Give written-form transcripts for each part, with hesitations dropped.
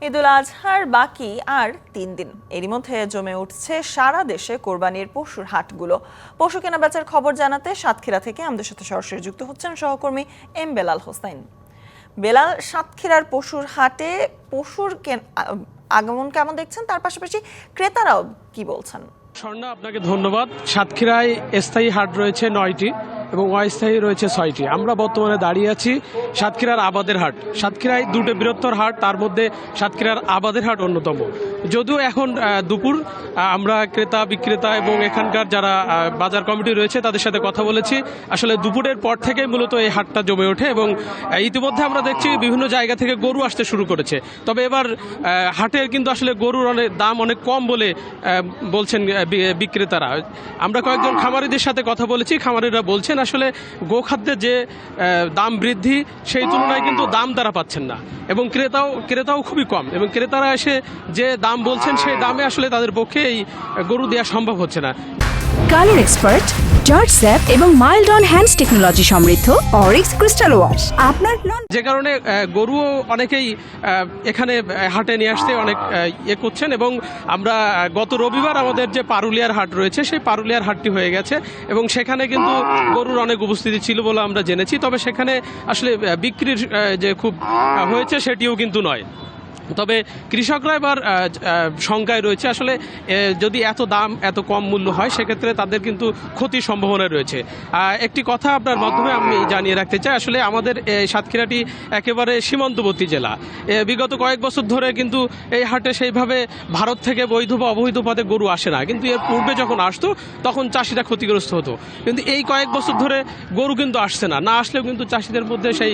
ঈদুল আজহার বাকি আর ৩ দিন। এরই মধ্যে জমে উঠছে সারা দেশে কোরবানির পশুর হাটগুলো। পশু কেনা বেচার খবর জানাতে সাতক্ষীরা থেকে আমাদের সাথে সরাসরি যুক্ত হচ্ছেন সহকর্মী এম বেলাল হোসেন। বেলাল, সাতক্ষীরার পশুর হাটে পশুর আগমন কেমন দেখছেন, তার পাশাপাশি ক্রেতারাও কি বলছেন? স্বর্ণা, আপনাকে ধন্যবাদ। সাতক্ষীরায় স্থায়ী হাট রয়েছে 9টি এবং অস্থায়ী রয়েছে 6টি। আমরা বর্তমানে দাঁড়িয়ে আছি সাতক্ষীরার আবাদের হাট। সাতক্ষীরায় দুটো বৃহত্তর হাট, তার মধ্যে সাতক্ষীরার আবাদের হাট অন্যতম। যদিও এখন দুপুর, আমরা ক্রেতা বিক্রেতা এবং এখানকার যারা বাজার কমিটি রয়েছে তাদের সাথে কথা বলেছি। আসলে দুপুরের পর থেকেই মূলত এই হাটটা জমে ওঠে এবং ইতিমধ্যে আমরা দেখছি বিভিন্ন জায়গা থেকে গরু আসতে শুরু করেছে। তবে এবার হাটের কিন্তু আসলে গরুর দাম অনেক কম বলে বলছেন বিক্রেতারা। আমরা কয়েকজন খামারিদের সাথে কথা বলেছি। খামারিরা বলছেন আসলে গোখাদ্যের যে দাম বৃদ্ধি, সেই তুলনায় কিন্তু দাম তারা পাচ্ছেন না এবং ক্রেতাও খুবই কম, এবং ক্রেতারা এসে যে দাম বলছেন সেই দামে আসলে তাদের পক্ষে এই গরু দেওয়া সম্ভব হচ্ছে না। কালার এক্সপার্ট, জর্জ স্যাপ এবং মাইল্ড অন হ্যান্ডস টেকনোলজি সমৃদ্ধ অরিক্স ক্রিস্টাল ওয়াশ আপনার যে কারণে গরুও অনেকেই এখানে হাটে নিয়ে আসতে অনেক করছেন। এবং আমরা গত রবিবার আমাদের যে পারুলিয়ার হাট রয়েছে সেই পারুলিয়ার হাটটি হয়ে গেছে এবং সেখানে কিন্তু গরুর অনেক উপস্থিতি ছিল বলে আমরা জেনেছি। তবে সেখানে আসলে বিক্রির যে খুব হয়েছে সেটিও কিন্তু নয়। তবে কৃষকরা এবার শঙ্কায় রয়েছে, আসলে যদি এত কম মূল্য হয় সেক্ষেত্রে তাদের কিন্তু ক্ষতির সম্ভাবনা রয়েছে। একটি কথা আপনার মাধ্যমে আমি জানিয়ে রাখতে চাই, আসলে আমাদের সাতক্ষীরাটি একেবারে সীমান্তবর্তী জেলা। বিগত কয়েক বছর ধরে কিন্তু এই হাটে সেইভাবে ভারত থেকে বৈধ বা অবৈধ পথে গরু আসে না, কিন্তু এর পূর্বে যখন আসতো তখন চাষিরা ক্ষতিগ্রস্ত হতো। কিন্তু এই কয়েক বছর ধরে গরু কিন্তু আসছে না আসলেও কিন্তু চাষিদের মধ্যে সেই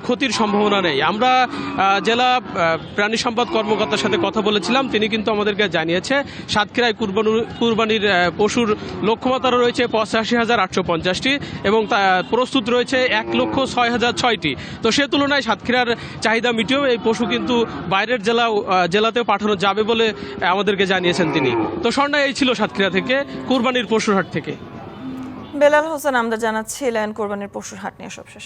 ক্ষতির সম্ভাবনা নেই। আমরা জেলা প্রাণী সম্পদ কর্মকর্তার সাথে কথা বলেছিলাম, তিনি কিন্তু আমাদেরকে জানিয়েছে সাতক্ষীরায় কুরবানির পশুর লক্ষ্যমাত্রা রয়েছে 85,850টি এবং তা প্রস্তুত রয়েছে 1,06,006টি। তো সে তুলনায় সাতক্ষীরার চাহিদা মিটিয়েও এই পশু কিন্তু বাইরের জেলাতেও পাঠানো যাবে বলে আমাদেরকে জানিয়েছেন তিনি। তো স্বর্ণা, এই ছিল সাতক্ষীরা থেকে কুরবানির পশুর হাট থেকে। বেলাল হোসেন আমাদের জানাচ্ছিলেন কোরবানির পশুর হাট নিয়ে সবশেষ।